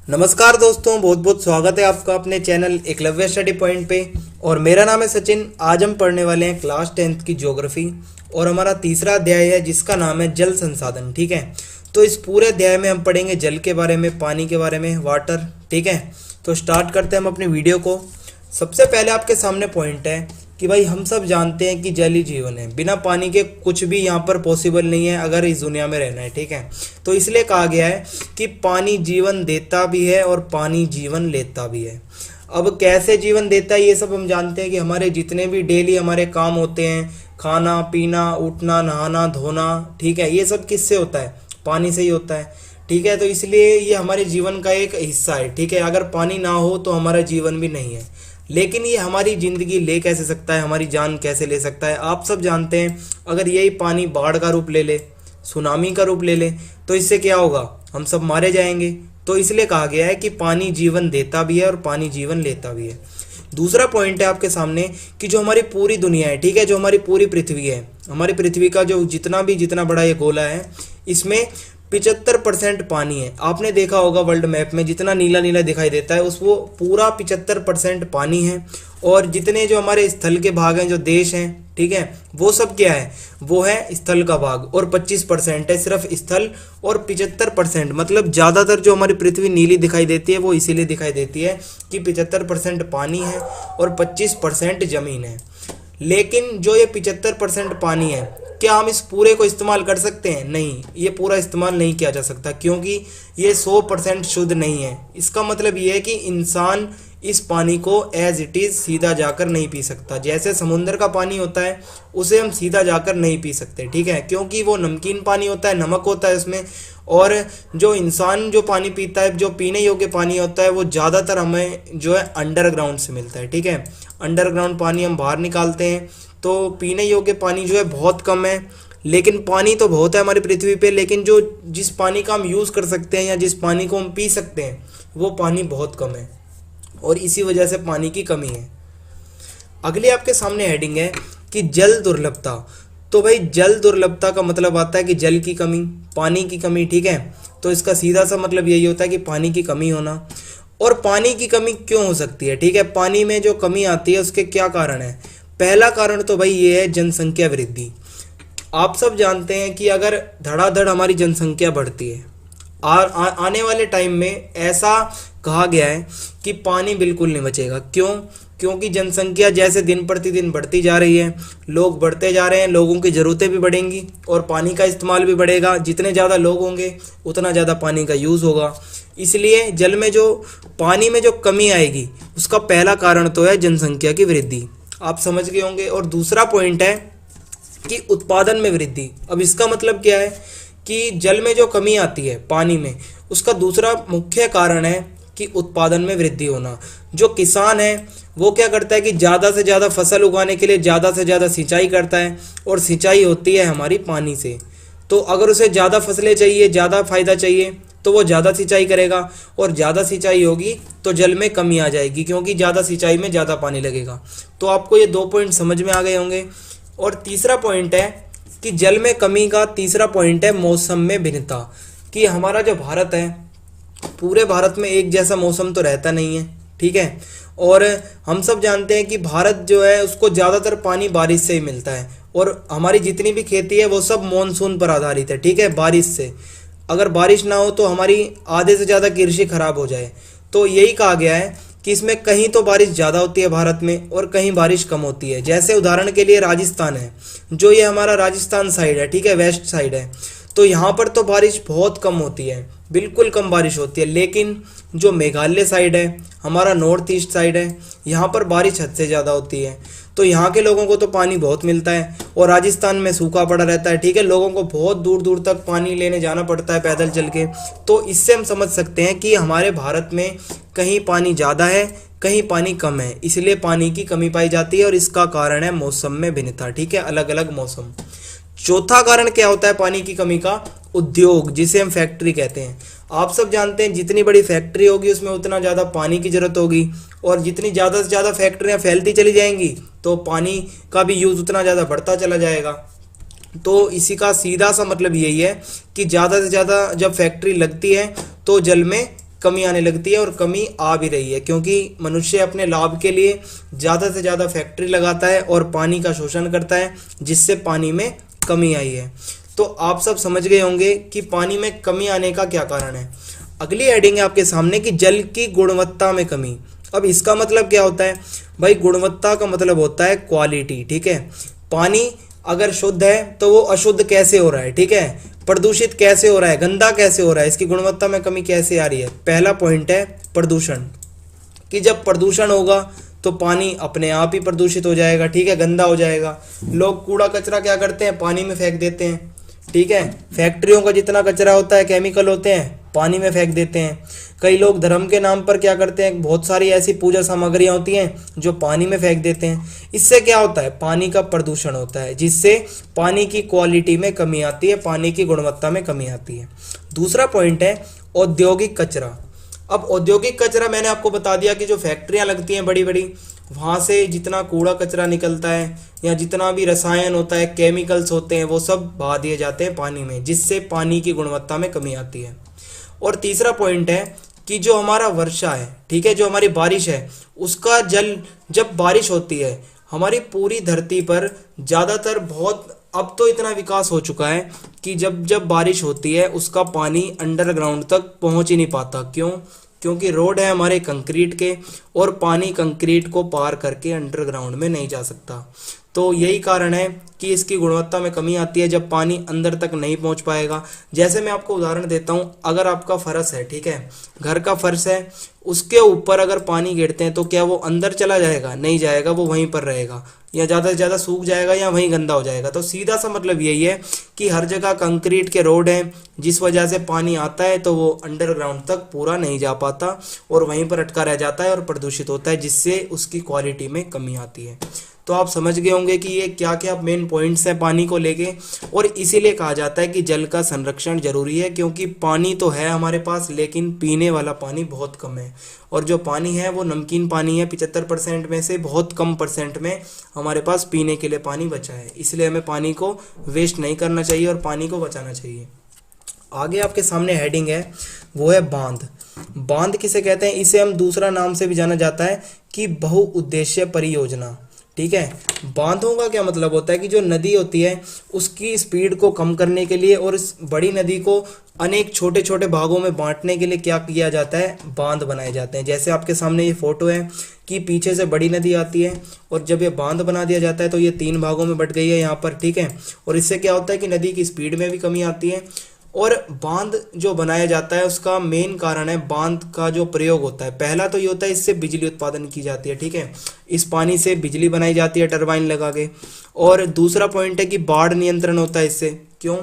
नमस्कार दोस्तों, बहुत बहुत स्वागत है आपका अपने चैनल एकलव्य स्टडी पॉइंट पे। और मेरा नाम है सचिन। आज हम पढ़ने वाले हैं क्लास 10th की ज्योग्राफी और हमारा तीसरा अध्याय है जिसका नाम है जल संसाधन। ठीक है, तो इस पूरे अध्याय में हम पढ़ेंगे जल के बारे में, पानी के बारे में, वाटर। ठीक है, तो स्टार्ट करते हैं हम अपनी वीडियो को। सबसे पहले आपके सामने पॉइंट है कि भाई हम सब जानते हैं कि जल ही जीवन है। बिना पानी के कुछ भी यहाँ पर पॉसिबल नहीं है अगर इस दुनिया में रहना है। ठीक है, तो इसलिए कहा गया है कि पानी जीवन देता भी है और पानी जीवन लेता भी है। अब कैसे जीवन देता है ये सब हम जानते हैं कि हमारे जितने भी डेली हमारे काम होते हैं, खाना पीना, उठना, नहाना, धोना, ठीक है, ये सब किससे होता है? पानी से ही होता है। ठीक है, तो इसलिए ये हमारे जीवन का एक हिस्सा है। ठीक है, अगर पानी ना हो तो हमारा जीवन भी नहीं है। लेकिन ये हमारी ज़िंदगी ले कैसे सकता है, हमारी जान कैसे ले सकता है? आप सब जानते हैं अगर यही पानी बाढ़ का रूप ले ले, सुनामी का रूप ले ले, तो इससे क्या होगा? हम सब मारे जाएंगे। तो इसलिए कहा गया है कि पानी जीवन देता भी है और पानी जीवन लेता भी है। दूसरा पॉइंट है आपके सामने कि जो हमारी पूरी दुनिया है, ठीक है, जो हमारी पूरी पृथ्वी है, हमारी पृथ्वी का जो जितना बड़ा ये गोला है, इसमें 75% पानी है। आपने देखा होगा वर्ल्ड मैप में जितना नीला नीला दिखाई देता है उस वो पूरा 75% पानी है। और जितने जो हमारे स्थल के भाग हैं, जो देश हैं, ठीक है, वो सब क्या है? वो है स्थल का भाग। और 25% है सिर्फ स्थल। और 75% मतलब ज़्यादातर जो हमारी पृथ्वी नीली दिखाई देती है वो इसीलिए दिखाई देती है कि 75% पानी है और 25% ज़मीन है। लेकिन जो ये 75% पानी है, क्या हम इस पूरे को इस्तेमाल कर सकते हैं? नहीं, ये पूरा इस्तेमाल नहीं किया जा सकता क्योंकि ये 100% शुद्ध नहीं है। इसका मतलब ये है कि इंसान इस पानी को एज इट इज़ सीधा जाकर नहीं पी सकता। जैसे समुद्र का पानी होता है उसे हम सीधा जाकर नहीं पी सकते, ठीक है, क्योंकि वो नमकीन पानी होता है, नमक होता है उसमें। और जो इंसान जो पानी पीता है, जो पीने योग्य पानी होता है, वो ज़्यादातर हमें जो है अंडरग्राउंड से मिलता है। ठीक है, अंडरग्राउंड पानी हम बाहर निकालते हैं, तो पीने योग्य पानी जो है बहुत कम है। लेकिन पानी तो बहुत है हमारी पृथ्वी पे, लेकिन जो जिस पानी का हम यूज़ कर सकते हैं या जिस पानी को हम पी सकते हैं वो पानी बहुत कम है और इसी वजह से पानी की कमी है। अगली आपके सामने हेडिंग है कि जल दुर्लभता। तो भाई जल दुर्लभता का मतलब आता है कि जल की कमी, पानी की कमी। ठीक है, तो इसका सीधा सा मतलब यही होता है कि पानी की कमी होना। और पानी की कमी क्यों हो सकती है? ठीक है, पानी में जो कमी आती है उसके क्या कारण है? पहला कारण तो भाई ये है जनसंख्या वृद्धि। आप सब जानते हैं कि अगर धड़ाधड़ हमारी जनसंख्या बढ़ती है, आने वाले टाइम में ऐसा कहा गया है कि पानी बिल्कुल नहीं बचेगा। क्यों? क्योंकि जनसंख्या जैसे दिन प्रतिदिन बढ़ती जा रही है, लोग बढ़ते जा रहे हैं, लोगों की ज़रूरतें भी बढ़ेंगी और पानी का इस्तेमाल भी बढ़ेगा। जितने ज़्यादा लोग होंगे उतना ज़्यादा पानी का यूज़ होगा। इसलिए जल में जो पानी में जो कमी आएगी उसका पहला कारण तो है जनसंख्या की वृद्धि। आप समझ गए होंगे। और दूसरा पॉइंट है कि उत्पादन में वृद्धि। अब इसका मतलब क्या है कि जल में जो कमी आती है पानी में, उसका दूसरा मुख्य कारण है कि उत्पादन में वृद्धि होना। जो किसान है वो क्या करता है कि ज़्यादा से ज़्यादा फसल उगाने के लिए ज़्यादा से ज़्यादा सिंचाई करता है और सिंचाई होती है हमारी पानी से। तो अगर उसे ज़्यादा फसलें चाहिए, ज़्यादा फायदा चाहिए, तो वो ज़्यादा सिंचाई करेगा और ज़्यादा सिंचाई होगी तो जल में कमी आ जाएगी क्योंकि ज़्यादा सिंचाई में ज़्यादा पानी लगेगा। तो आपको ये 2 पॉइंट समझ में आ गए होंगे। और तीसरा पॉइंट है कि जल में कमी का तीसरा पॉइंट है मौसम में भिन्नता। कि हमारा जो भारत है, पूरे भारत में एक जैसा मौसम तो रहता नहीं है। ठीक है, और हम सब जानते हैं कि भारत जो है उसको ज़्यादातर पानी बारिश से ही मिलता है और हमारी जितनी भी खेती है वो सब मानसून पर आधारित है। ठीक है, बारिश से। अगर बारिश ना हो तो हमारी आधे से ज़्यादा कृषि खराब हो जाए। तो यही कहा गया है कि इसमें कहीं तो बारिश ज़्यादा होती है भारत में और कहीं बारिश कम होती है। जैसे उदाहरण के लिए राजस्थान है, जो ये हमारा राजस्थान साइड है, ठीक है, वेस्ट साइड है, तो यहाँ पर तो बारिश बहुत कम होती है, बिल्कुल कम बारिश होती है। लेकिन जो मेघालय साइड है, हमारा नॉर्थ ईस्ट साइड है, यहाँ पर बारिश हद से ज़्यादा होती है। तो यहाँ के लोगों को तो पानी बहुत मिलता है और राजस्थान में सूखा पड़ा रहता है। ठीक है, लोगों को बहुत दूर दूर तक पानी लेने जाना पड़ता है पैदल चल के। तो इससे हम समझ सकते हैं कि हमारे भारत में कहीं पानी ज़्यादा है, कहीं पानी कम है, इसलिए पानी की कमी पाई जाती है और इसका कारण है मौसम में भिन्नता। ठीक है, अलग अलग मौसम। चौथा कारण क्या होता है पानी की कमी का? उद्योग, जिसे हम फैक्ट्री कहते हैं। आप सब जानते हैं जितनी बड़ी फैक्ट्री होगी उसमें उतना ज़्यादा पानी की ज़रूरत होगी और जितनी ज़्यादा से ज़्यादा फैक्ट्रियाँ फैलती चली जाएंगी तो पानी का भी यूज़ उतना ज़्यादा बढ़ता चला जाएगा। तो इसी का सीधा सा मतलब यही है कि ज़्यादा से ज़्यादा जब फैक्ट्री लगती है तो जल में कमी आने लगती है, और कमी आ भी रही है, क्योंकि मनुष्य अपने लाभ के लिए ज़्यादा से ज़्यादा फैक्ट्री लगाता है और पानी का शोषण करता है, जिससे पानी में कमी आई है। तो आप सब समझ गए होंगे कि पानी में कमी आने का क्या कारण है। अगली हेडिंग है आपके सामने कि जल की गुणवत्ता में कमी। अब इसका मतलब क्या होता है भाई? गुणवत्ता का मतलब होता है क्वालिटी, ठीक है। पानी अगर शुद्ध है तो वो अशुद्ध कैसे हो रहा है, ठीक है, प्रदूषित कैसे हो रहा है, गंदा कैसे हो रहा है, इसकी गुणवत्ता में कमी कैसे आ रही है। पहला पॉइंट है प्रदूषण, कि जब प्रदूषण होगा तो पानी अपने आप ही प्रदूषित हो जाएगा, ठीक है, गंदा हो जाएगा। लोग कूड़ा कचरा क्या करते हैं? पानी में फेंक देते हैं, ठीक है। फैक्ट्रियों का जितना कचरा होता है, केमिकल होते हैं, पानी में फेंक देते हैं। कई लोग धर्म के नाम पर क्या करते हैं? बहुत सारी ऐसी पूजा सामग्रियां होती हैं जो पानी में फेंक देते हैं। इससे क्या होता है? पानी का प्रदूषण होता है, जिससे पानी की क्वालिटी में कमी आती है, पानी की गुणवत्ता में कमी आती है। दूसरा पॉइंट है औद्योगिक कचरा। अब औद्योगिक कचरा मैंने आपको बता दिया कि जो फैक्ट्रियां लगती हैं बड़ी बड़ी, वहाँ से जितना कूड़ा कचरा निकलता है या जितना भी रसायन होता है, केमिकल्स होते हैं, वो सब बहा दिए जाते हैं पानी में, जिससे पानी की गुणवत्ता में कमी आती है। और तीसरा पॉइंट है कि जो हमारा वर्षा है, ठीक है, जो हमारी बारिश है, उसका जल, जब बारिश होती है हमारी पूरी धरती पर ज़्यादातर, बहुत अब तो इतना विकास हो चुका है कि जब जब बारिश होती है उसका पानी अंडरग्राउंड तक पहुंच ही नहीं पाता। क्यों? क्योंकि रोड है हमारे कंक्रीट के, और पानी कंक्रीट को पार करके अंडरग्राउंड में नहीं जा सकता। तो यही कारण है कि इसकी गुणवत्ता में कमी आती है, जब पानी अंदर तक नहीं पहुंच पाएगा। जैसे मैं आपको उदाहरण देता हूं, अगर आपका फर्श है, ठीक है, घर का फर्श है, उसके ऊपर अगर पानी गिरते हैं तो क्या वो अंदर चला जाएगा? नहीं जाएगा, वो वहीं पर रहेगा, या ज़्यादा से ज़्यादा सूख जाएगा या वहीं गंदा हो जाएगा। तो सीधा सा मतलब यही है कि हर जगह कंक्रीट के रोड हैं, जिस वजह से पानी आता है तो वो अंडरग्राउंड तक पूरा नहीं जा पाता और वहीं पर अटका रह जाता है और प्रदूषित होता है, जिससे उसकी क्वालिटी में कमी आती है। तो आप समझ गए होंगे कि ये क्या क्या मेन पॉइंट्स हैं पानी को लेके, और इसीलिए कहा जाता है कि जल का संरक्षण जरूरी है, क्योंकि पानी तो है हमारे पास, लेकिन पीने वाला पानी बहुत कम है, और जो पानी है वो नमकीन पानी है। 75% में से बहुत कम परसेंट में हमारे पास पीने के लिए पानी बचा है। इसलिए हमें पानी को वेस्ट नहीं करना चाहिए और पानी को बचाना चाहिए। आगे आपके सामने हेडिंग है, वो है बांध। बांध किसे कहते हैं? इसे हम दूसरा नाम से भी जाना जाता है कि बहुउद्देश्य परियोजना, ठीक है। बांधों का क्या मतलब होता है कि जो नदी होती है उसकी स्पीड को कम करने के लिए और इस बड़ी नदी को अनेक छोटे छोटे भागों में बांटने के लिए क्या किया जाता है? बांध बनाए जाते हैं। जैसे आपके सामने ये फोटो है कि पीछे से बड़ी नदी आती है, और जब ये बांध बना दिया जाता है तो ये 3 भागों में बट गई है यहाँ पर, ठीक है। और इससे क्या होता है कि नदी की स्पीड में भी कमी आती है। और बांध जो बनाया जाता है उसका मेन कारण है, बांध का जो प्रयोग होता है, पहला तो ये होता है इससे बिजली उत्पादन की जाती है, ठीक है, इस पानी से बिजली बनाई जाती है टरबाइन लगा के। और दूसरा पॉइंट है कि बाढ़ नियंत्रण होता है इससे। क्यों?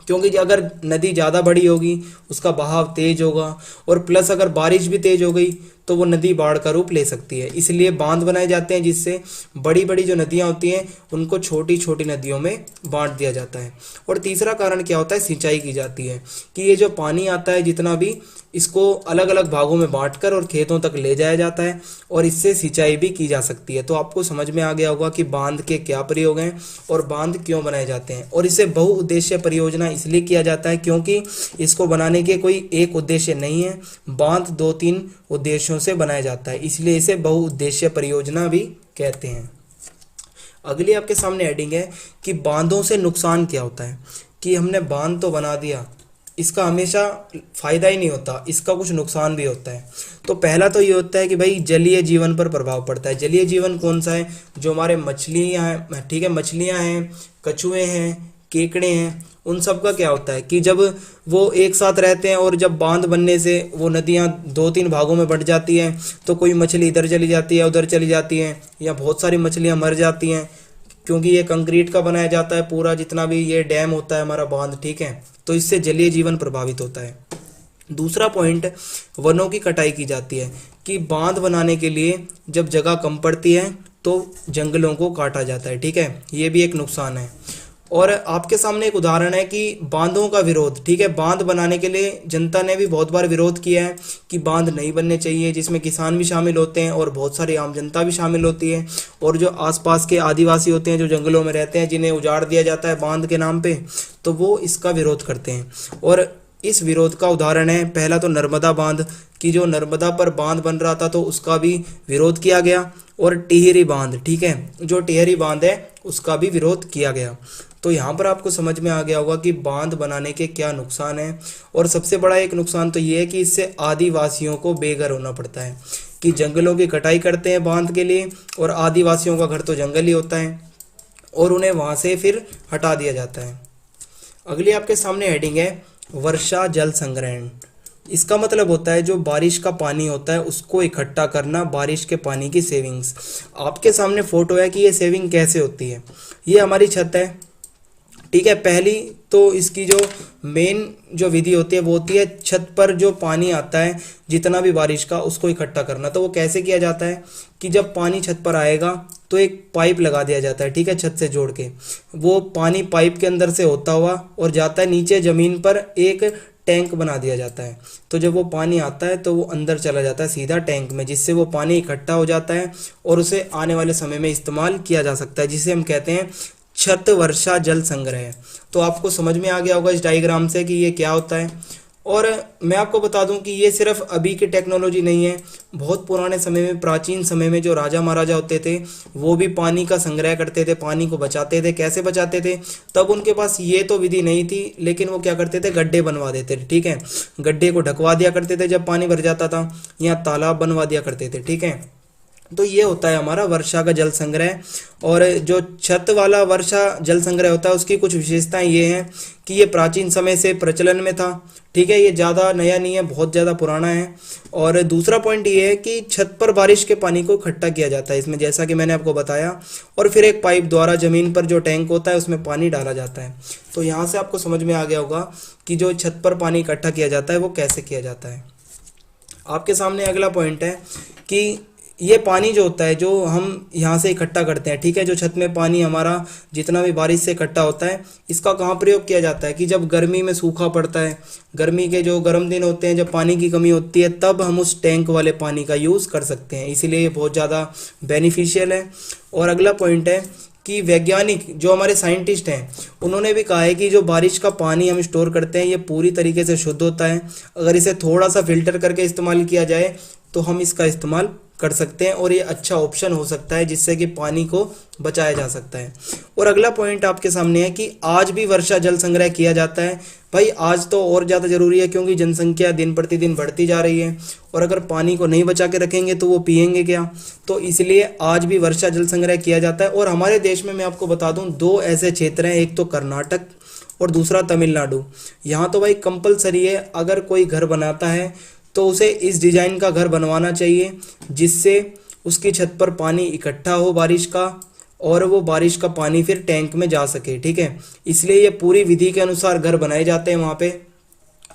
क्योंकि अगर नदी ज़्यादा बड़ी होगी उसका बहाव तेज होगा, और प्लस अगर बारिश भी तेज हो गई तो वो नदी बाढ़ का रूप ले सकती है। इसलिए बांध बनाए जाते हैं, जिससे बड़ी बड़ी जो नदियां होती हैं उनको छोटी छोटी नदियों में बांट दिया जाता है। और तीसरा कारण क्या होता है? सिंचाई की जाती है, कि ये जो पानी आता है जितना भी, इसको अलग अलग भागों में बांटकर और खेतों तक ले जाया जाता है, और इससे सिंचाई भी की जा सकती है। तो आपको समझ में आ गया होगा कि बांध के क्या प्रयोग हैं और बांध क्यों बनाए जाते हैं। और इसे बहुउद्देश्य परियोजना इसलिए किया जाता है क्योंकि इसको बनाने के कोई एक उद्देश्य नहीं है, बांध 2-3 उद्देश्यों से बनाया जाता है, इसलिए इसे बहुउद्देश्य परियोजना भी कहते हैं। अगली आपके सामने हेडिंग है कि बांधों से नुकसान क्या होता है। कि हमने बांध तो बना दिया, इसका हमेशा फायदा ही नहीं होता, इसका कुछ नुकसान भी होता है। तो पहला तो ये होता है कि भाई जलीय जीवन पर प्रभाव पड़ता है। जलीय जीवन कौन सा है? जो हमारे मछलियाँ हैं, ठीक है, मछलियाँ हैं, कछुए हैं, केकड़े हैं, उन सब का क्या होता है कि जब वो एक साथ रहते हैं और जब बांध बनने से वो नदियाँ 2-3 भागों में बंट जाती हैं, तो कोई मछली इधर चली जाती है, उधर चली जाती हैं, या बहुत सारी मछलियाँ मर जाती हैं, क्योंकि ये कंक्रीट का बनाया जाता है पूरा, जितना भी ये डैम होता है हमारा बांध, ठीक है। तो इससे जलीय जीवन प्रभावित होता है। दूसरा पॉइंट, वनों की कटाई की जाती है, कि बांध बनाने के लिए जब जगह कम पड़ती है तो जंगलों को काटा जाता है, ठीक है, ये भी एक नुकसान है। और आपके सामने एक उदाहरण है कि बांधों का विरोध, ठीक है, बांध बनाने के लिए जनता ने भी बहुत बार विरोध किया है कि बांध नहीं बनने चाहिए, जिसमें किसान भी शामिल होते हैं और बहुत सारी आम जनता भी शामिल होती है, और जो आसपास के आदिवासी होते हैं जो जंगलों में रहते हैं, जिन्हें उजाड़ दिया जाता है बांध के नाम पे, तो वो इसका विरोध करते हैं। और इस विरोध का उदाहरण है पहला तो नर्मदा बांध, कि जो नर्मदा पर बांध बन रहा था तो उसका भी विरोध किया गया, और टिहरी बांध, ठीक है, जो टिहरी बांध है उसका भी विरोध किया गया। तो यहाँ पर आपको समझ में आ गया होगा कि बांध बनाने के क्या नुकसान हैं। और सबसे बड़ा एक नुकसान तो ये है कि इससे आदिवासियों को बेघर होना पड़ता है, कि जंगलों की कटाई करते हैं बांध के लिए, और आदिवासियों का घर तो जंगल ही होता है, और उन्हें वहाँ से फिर हटा दिया जाता है। अगली आपके सामने हेडिंग है वर्षा जल संग्रहण। इसका मतलब होता है जो बारिश का पानी होता है उसको इकट्ठा करना, बारिश के पानी की सेविंग्स। आपके सामने फोटो है कि ये सेविंग कैसे होती है। ये हमारी छत है, ठीक है। पहली तो इसकी जो मेन जो विधि होती है वो होती है छत पर जो पानी आता है जितना भी बारिश का, उसको इकट्ठा करना। तो वो कैसे किया जाता है कि जब पानी छत पर आएगा तो एक पाइप लगा दिया जाता है, ठीक है, छत से जोड़ के। वो पानी पाइप के अंदर से होता हुआ और जाता है नीचे ज़मीन पर, एक टैंक बना दिया जाता है। तो जब वो पानी आता है तो वो अंदर चला जाता है सीधा टैंक में, जिससे वो पानी इकट्ठा हो जाता है और उसे आने वाले समय में इस्तेमाल किया जा सकता है, जिसे हम कहते हैं छत वर्षा जल संग्रह। तो आपको समझ में आ गया होगा इस डायग्राम से कि ये क्या होता है। और मैं आपको बता दूं कि ये सिर्फ अभी की टेक्नोलॉजी नहीं है, बहुत पुराने समय में, प्राचीन समय में जो राजा महाराजा होते थे वो भी पानी का संग्रह करते थे, पानी को बचाते थे। कैसे बचाते थे? तब उनके पास ये तो विधि नहीं थी, लेकिन वो क्या करते थे, गड्ढे बनवा देते थे, ठीक है। गड्ढे को ढकवा दिया करते थे जब पानी भर जाता था, या तालाब बनवा दिया करते थे, ठीक है। तो ये होता है हमारा वर्षा का जल संग्रह। और जो छत वाला वर्षा जल संग्रह होता है उसकी कुछ विशेषताएं ये हैं कि ये प्राचीन समय से प्रचलन में था, ठीक है, ये ज़्यादा नया नहीं है, बहुत ज़्यादा पुराना है। और दूसरा पॉइंट ये है कि छत पर बारिश के पानी को इकट्ठा किया जाता है इसमें, जैसा कि मैंने आपको बताया, और फिर एक पाइप द्वारा ज़मीन पर जो टैंक होता है उसमें पानी डाला जाता है। तो यहाँ से आपको समझ में आ गया होगा कि जो छत पर पानी इकट्ठा किया जाता है वो कैसे किया जाता है। आपके सामने अगला पॉइंट है कि ये पानी जो होता है जो हम यहाँ से इकट्ठा करते हैं, ठीक है, जो छत में पानी हमारा जितना भी बारिश से इकट्ठा होता है, इसका कहाँ प्रयोग किया जाता है कि जब गर्मी में सूखा पड़ता है, गर्मी के जो गर्म दिन होते हैं, जब पानी की कमी होती है, तब हम उस टैंक वाले पानी का यूज़ कर सकते हैं। इसीलिए ये बहुत ज़्यादा बेनिफिशियल है। और अगला पॉइंट है कि वैज्ञानिक जो हमारे साइंटिस्ट हैं उन्होंने भी कहा है कि जो बारिश का पानी हम स्टोर करते हैं ये पूरी तरीके से शुद्ध होता है। अगर इसे थोड़ा सा फिल्टर करके इस्तेमाल किया जाए तो हम इसका इस्तेमाल कर सकते हैं, और ये अच्छा ऑप्शन हो सकता है जिससे कि पानी को बचाया जा सकता है। और अगला पॉइंट आपके सामने है कि आज भी वर्षा जल संग्रह किया जाता है। भाई आज तो और ज़्यादा ज़रूरी है, क्योंकि जनसंख्या दिन प्रतिदिन बढ़ती जा रही है, और अगर पानी को नहीं बचा के रखेंगे तो वो पिएंगे क्या। तो इसलिए आज भी वर्षा जल संग्रह किया जाता है। और हमारे देश में मैं आपको बता दूं, दो ऐसे क्षेत्र हैं, एक तो कर्नाटक और दूसरा तमिलनाडु। यहाँ तो भाई कंपलसरी है, अगर कोई घर बनाता है तो उसे इस डिज़ाइन का घर बनवाना चाहिए जिससे उसकी छत पर पानी इकट्ठा हो बारिश का, और वो बारिश का पानी फिर टैंक में जा सके, ठीक है। इसलिए ये पूरी विधि के अनुसार घर बनाए जाते हैं वहाँ पे।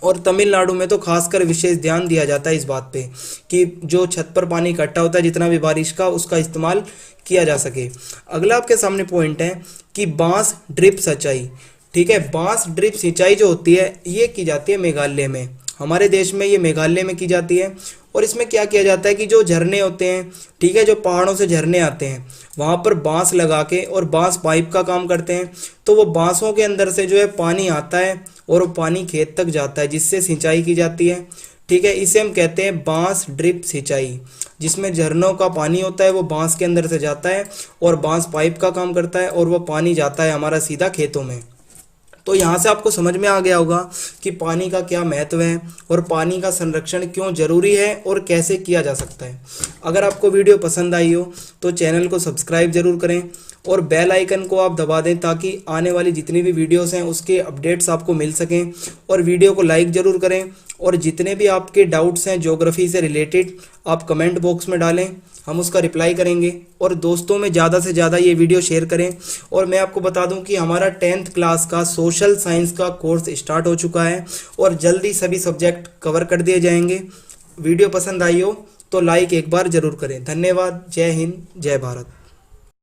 और तमिलनाडु में तो खासकर विशेष ध्यान दिया जाता है इस बात पे कि जो छत पर पानी इकट्ठा होता है जितना भी बारिश का, उसका इस्तेमाल किया जा सके। अगला आपके सामने पॉइंट है कि बांस ड्रिप सिंचाई, ठीक है। बांस ड्रिप सिंचाई जो होती है ये की जाती है मेघालय में, हमारे देश में ये मेघालय में की जाती है। और इसमें क्या किया जाता है कि जो झरने होते हैं, ठीक है, जो पहाड़ों से झरने आते हैं, वहाँ पर बांस लगा के, और बांस पाइप का काम करते हैं, तो वो बांसों के अंदर से जो है पानी आता है और वो पानी खेत तक जाता है, जिससे सिंचाई की जाती है, ठीक है। इसे हम कहते हैं बांस ड्रिप सिंचाई, जिसमें झरनों का पानी होता है वो बांस के अंदर से जाता है और बांस पाइप का काम करता है, और वो पानी जाता है हमारा सीधा खेतों में। तो यहाँ से आपको समझ में आ गया होगा कि पानी का क्या महत्व है और पानी का संरक्षण क्यों जरूरी है और कैसे किया जा सकता है। अगर आपको वीडियो पसंद आई हो तो चैनल को सब्सक्राइब जरूर करें और बेल आइकन को आप दबा दें, ताकि आने वाली जितनी भी वीडियोस हैं उसके अपडेट्स आपको मिल सकें। और वीडियो को लाइक ज़रूर करें, और जितने भी आपके डाउट्स हैं ज्योग्राफी से रिलेटेड आप कमेंट बॉक्स में डालें, हम उसका रिप्लाई करेंगे। और दोस्तों में ज़्यादा से ज़्यादा ये वीडियो शेयर करें। और मैं आपको बता दूं कि हमारा 10th क्लास का सोशल साइंस का कोर्स स्टार्ट हो चुका है और जल्दी सभी सब्जेक्ट कवर कर दिए जाएंगे। वीडियो पसंद आई हो तो लाइक एक बार ज़रूर करें। धन्यवाद। जय हिंद, जय भारत।